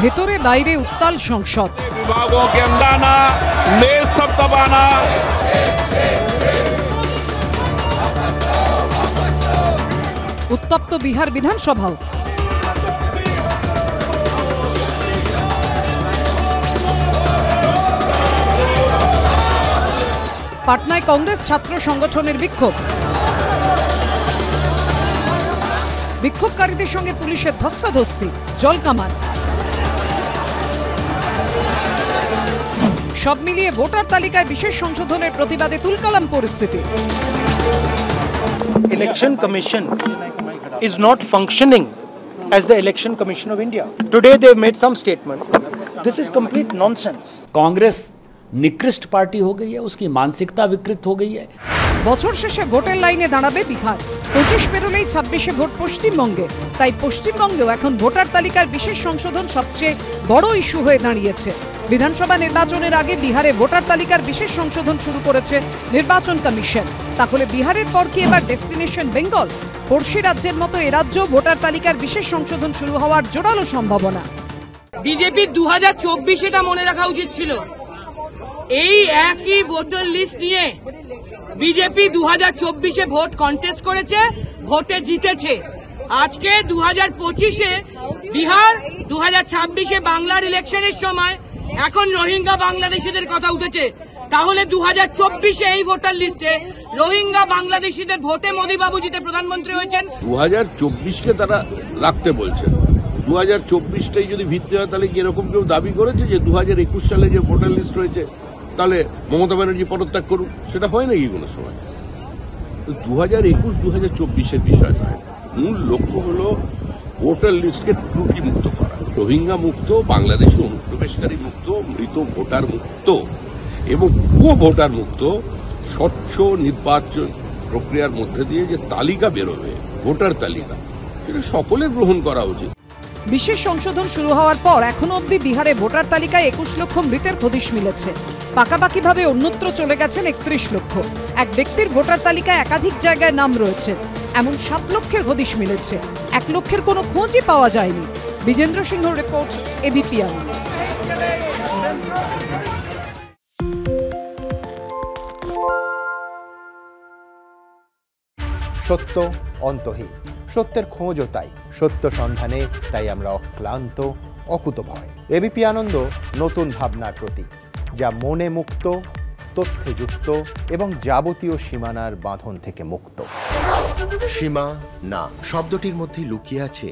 ভেতরে বাইরে উত্তাল সংসদ। विभागों के अंदर आना, नेज थपथपाना। উত্তপ্ত বিহার বিধানসভাও। পাটনায় কংগ্রেস ছাত্র সংগঠনের বিক্ষোভ। বিক্ষোভকারীদের সঙ্গে পুলিশের ধস্তাধস্তি, জলকামান। সব মিলিয়ে ভোটার তালিকায় বিশেষ সংশোধনের প্রতিবাদে তুলকালাম পরিস্থিতি। Election Commission is not functioning as the Election Commission of India. Today they have made some statement. This is complete nonsense. Congress निकृष्ट पार्टी हो गई है, उसकी मानसिकता विकृत हो गई है। বছর শেষে ভোটের লাইনে দাঁড়াবে বিহার। 25 পেরোলেই 26-এ ভোট পশ্চিমবঙ্গে। তাই পশ্চিমবঙ্গেও এখন ভোটার তালিকার বিশেষ সংশোধন সবচেয়ে বড় ইস্যু হয়ে দাঁড়িয়েছে। বিধানসভা নির্বাচনের আগে বিহারে ভোটার তালিকার বিশেষ সংশোধন শুরু করেছে নির্বাচন কমিশন। তাহলে বিহারের পর কি এবার ডেস্টিনেশন বেঙ্গল? পড়শি রাজ্যের মতো এ রাজ্যেও ভোটার তালিকার বিশেষ সংশোধন শুরু হওয়ার জোরালো সম্ভাবনা। বিজেপির 2024 এটা মনে রাখা উচিত ছিল। এই একই ভোটার লিস্ট নিয়ে বিজেপি 2024-এ ভোট কন্টেস্ট করেছে, ভোটে জিতেছে। আজকে 2025-এ বিহার, 2026-এ বাংলার ইলেকশনের সময় এখন রোহিঙ্গা বাংলাদেশিদের কথা উঠেছে। তাহলে 2024-এ এই ভোটার লিস্টে রোহিঙ্গা বাংলাদেশিদের ভোটে মোদী বাবু জিতে প্রধানমন্ত্রী হয়েছেন। 2024-কে তারা রাখতে বলছেন। 2024টাই যদি ভিত্তি হয় তাহলে কি এরকম কেউ দাবি করেছে যে 2021 সালে যে ভোটার লিস্ট রয়েছে তাহলে মমতা ব্যানার্জি পদত্যাগ করুক? সেটা হয় নাকি কোনো সময়? 2021-2024-এর বিষয় নয়, মূল লক্ষ্য হল ভোটার লিস্টকে ত্রুটি মুক্ত করা, রোহিঙ্গা মুক্ত, বাংলাদেশি অনুপ্রবেশকারী মুক্ত, মৃত ভোটার মুক্ত এবং ভুয়ো ভোটার মুক্ত। স্বচ্ছ নির্বাচন প্রক্রিয়ার মধ্যে দিয়ে যে তালিকা বেরোবে, ভোটার তালিকা, সেটা সকলে গ্রহণ করা উচিত। বিশেষ সংশোধন শুরু হওয়ার পর এখনো অবধি বিহারে ভোটার তালিকায় 21 লক্ষ মৃতের হদিশ মিলেছে। পাকাপাকিভাবে অন্যত্র চলে গেছেন 31 লক্ষ। এক ব্যক্তির ভোটার তালিকায় একাধিক জায়গায় নাম রয়েছে, এমন 7 লক্ষের হদিশ মিলেছে। 1 লক্ষের কোনো খোঁজই পাওয়া যায়নি। বিজেন্দ্র সিংহ রিপোর্ট, এবিপি আনন্দ। সত্য অন্তহীন, সত্যের খোঁজও তাই। সত্য সন্ধানে তাই আমরা অক্লান্ত, অকুতভয়। এবিপি আনন্দ নতুন ভাবনার প্রতীক, যা মনে মুক্ত, তথ্যে যুক্ত এবং যাবতীয় সীমানার বাঁধন থেকে মুক্ত। সীমা না শব্দটির মধ্যে লুকিয়ে আছে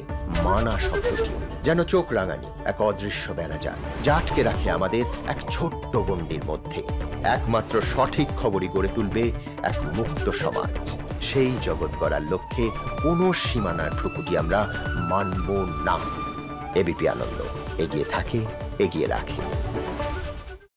মানা শব্দটি, যেন চোখ রাঙানি এক অদৃশ্য বেড়াজাল, যা আটকে রাখে আমাদের এক ছোট্ট গণ্ডির মধ্যে। একমাত্র সঠিক খবরই গড়ে তুলবে এক মুক্ত সমাজ। সেই জগৎ গড়ার লক্ষ্যে কোনো সীমানার ঠুকুটি আমরা মানব না। এবিপি আনন্দ এগিয়ে থাকে, এগিয়ে রাখে।